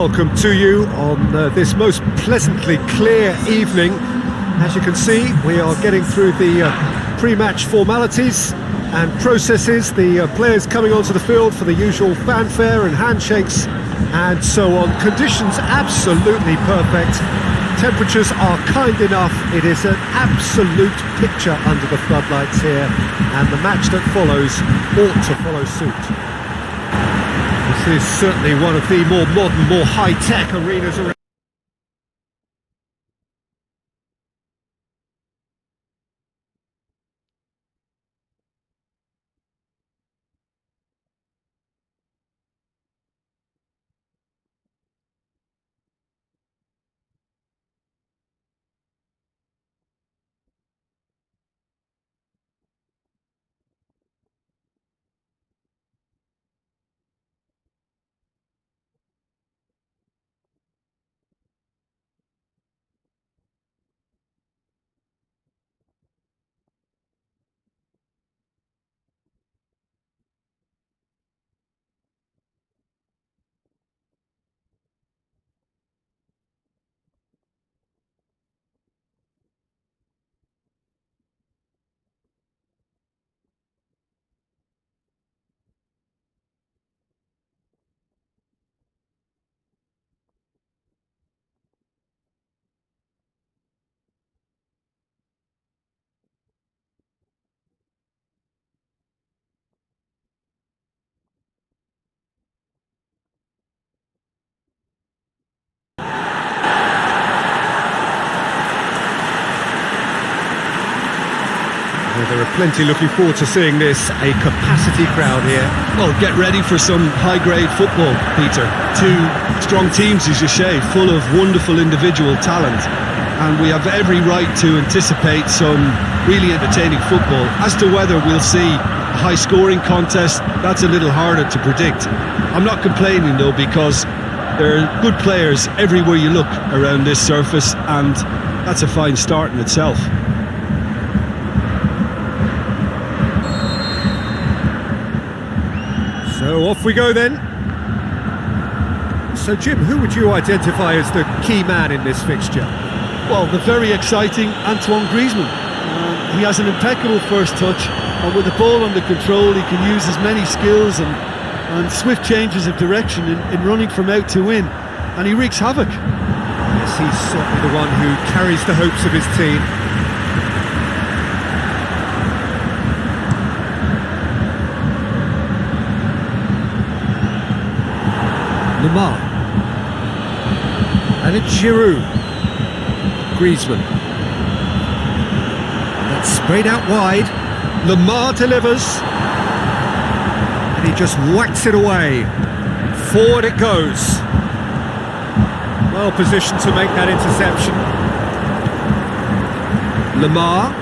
Welcome to you on this most pleasantly clear evening. As you can see, we are getting through the pre-match formalities and processes, the players coming onto the field for the usual fanfare and handshakes and so on. Conditions absolutely perfect. Temperatures are kind enough. It is an absolute picture under the floodlights here, and the match that follows ought to follow suit. This is certainly one of the more modern, more high-tech arenas around. There are plenty looking forward to seeing this, a capacity crowd here. Well, get ready for some high-grade football, Peter. Two strong teams, as you say, full of wonderful individual talent. And we have every right to anticipate some really entertaining football. As to whether we'll see a high-scoring contest, that's a little harder to predict. I'm not complaining, though, because there are good players everywhere you look around this surface, and that's a fine start in itself. So off we go then. So Jim, who would you identify as the key man in this fixture? Well, the very exciting Antoine Griezmann. He has an impeccable first touch, and with the ball under control he can use his many skills and swift changes of direction in running from out to in, and he wreaks havoc. Yes, he's certainly the one who carries the hopes of his team. Lamar, and it's Giroud. Griezmann, that's sprayed out wide. Lamar delivers, and he just whacks it away. Forward it goes. Well positioned to make that interception. Lamar.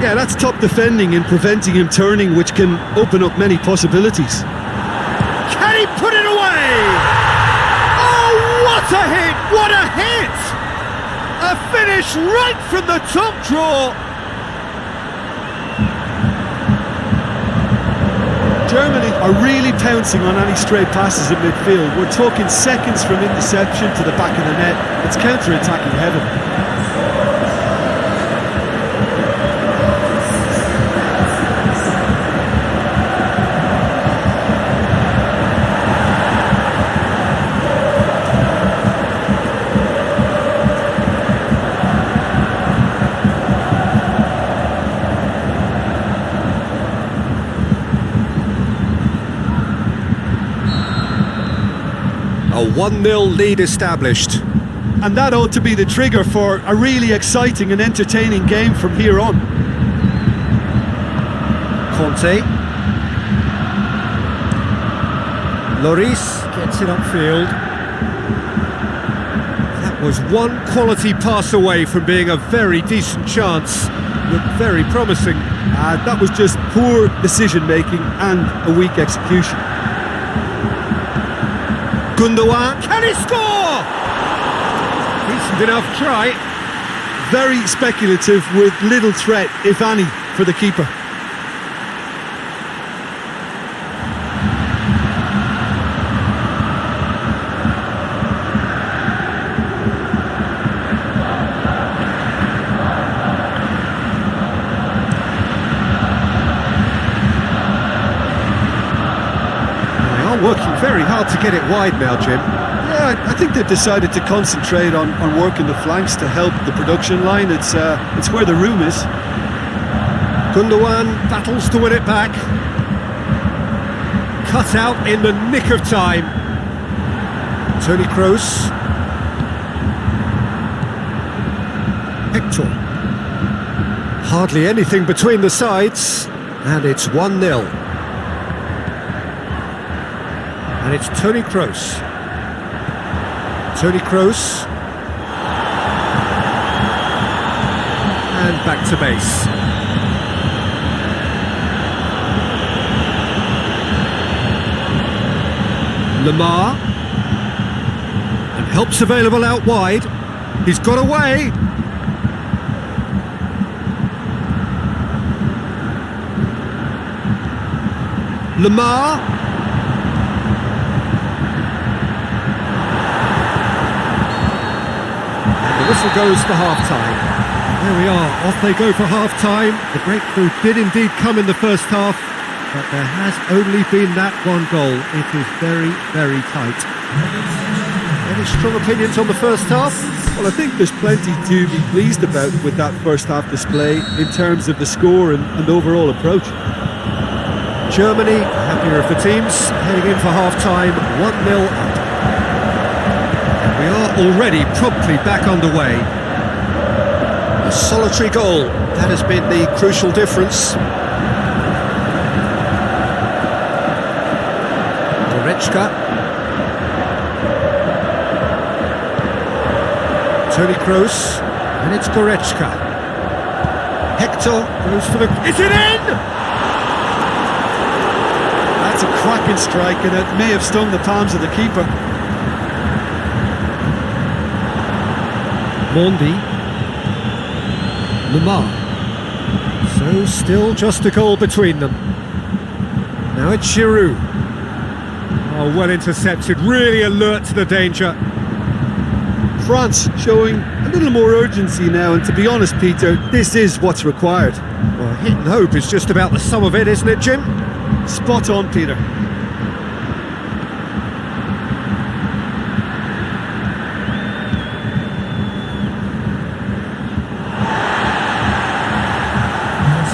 Yeah, that's top defending and preventing him turning, which can open up many possibilities. Can he put it away? Oh, what a hit! What a hit! A finish right from the top draw. Germany are really pouncing on any stray passes in midfield. We're talking seconds from interception to the back of the net. It's counter-attacking heaven. A 1-0 lead established. And that ought to be the trigger for a really exciting and entertaining game from here on. Conte. Lloris gets it upfield. That was one quality pass away from being a very decent chance. Looked very promising. That was just poor decision-making and a weak execution. Gundogan, can he score? Decent enough try. Very speculative with little threat, if any, for the keeper. very hard to get it wide now, Jim. Yeah, I think they've decided to concentrate on working the flanks to help the production line. It's where the room is. Gundogan battles to win it back. Cut out in the nick of time. Toni Kroos. Hector. Hardly anything between the sides, and it's 1-0. And it's Toni Kroos. Toni Kroos. And back to base. Lamar. And help's available out wide. He's got away. Lamar. And the whistle goes for half-time. There we are, off they go for half-time. The breakthrough did indeed come in the first half, but there has only been that one goal. It is very, very tight. Any strong opinions on the first half? Well, I think there's plenty to be pleased about with that first half display in terms of the score and overall approach. Germany, happier of the teams, heading in for half-time, 1-0 up. And we are already promptly back underway. A solitary goal, that has been the crucial difference. Goretzka. Toni Kroos, and it's Goretzka. Hector goes for the... Is it in? That's a cracking strike, and it may have stung the palms of the keeper. Mondi. Lamar. So still just a goal between them. Now it's Giroud. Oh, well intercepted, really alert to the danger. France showing a little more urgency now, and to be honest, Peter, this is what's required. Well, hit and hope is just about the sum of it, isn't it, Jim? Spot on, Peter.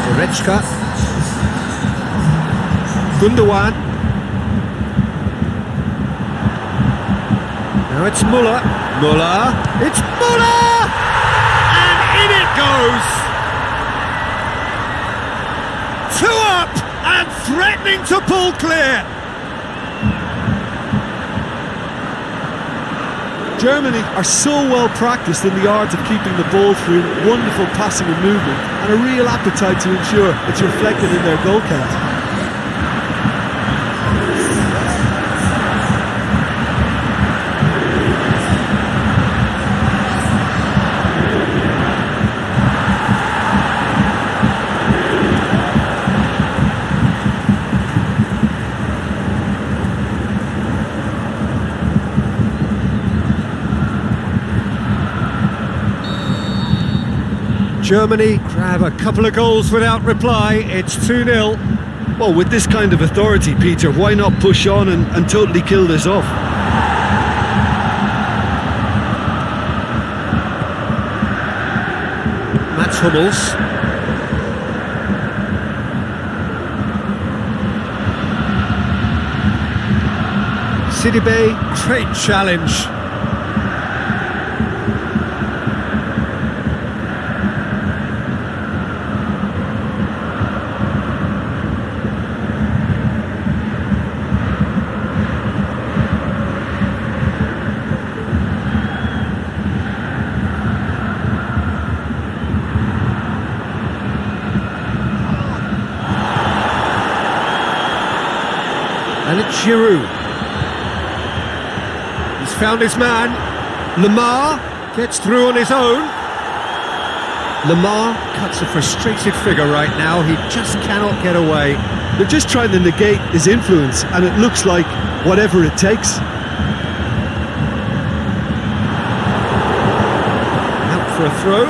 Goretzka. Gundogan. Now it's Muller. Muller. It's Muller! And in it goes! 2 up and threatening to pull clear. Germany are so well practiced in the art of keeping the ball through wonderful passing and movement, and a real appetite to ensure it's reflected in their goal count. Germany grab a couple of goals without reply. It's 2-0. Well, with this kind of authority, Peter, why not push on and totally kill this off? Mats Hummels. Sidibe, great challenge. And it's Giroud. He's found his man. Lamar gets through on his own. Lamar cuts a frustrated figure right now. He just cannot get away. They're just trying to negate his influence, and it looks like whatever it takes. Out for a throw.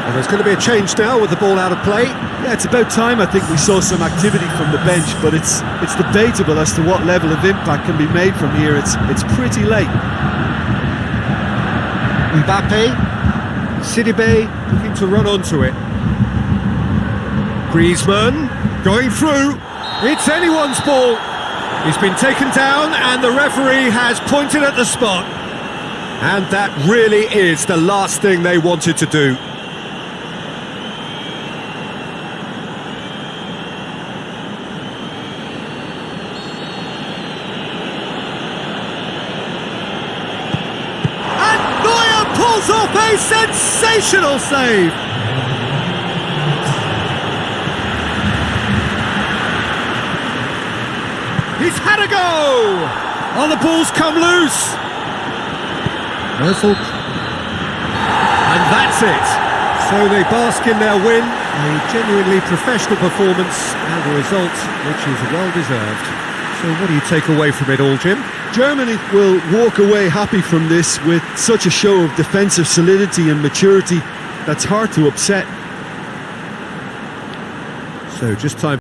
And there's going to be a change now with the ball out of play. Yeah, it's about time I think we saw some activity from the bench, but it's debatable as to what level of impact can be made from here. It's pretty late. Mbappe, Sidibe looking to run onto it. Griezmann going through. It's anyone's ball. He's been taken down and the referee has pointed at the spot. And that really is the last thing they wanted to do. And Neuer pulls off a sensational save. He's had a go! Oh, the ball's come loose. And that's it. So they bask in their win, a genuinely professional performance and a result which is well deserved. So what do you take away from it all, Jim? Germany will walk away happy from this with such a show of defensive solidity and maturity that's hard to upset. So just time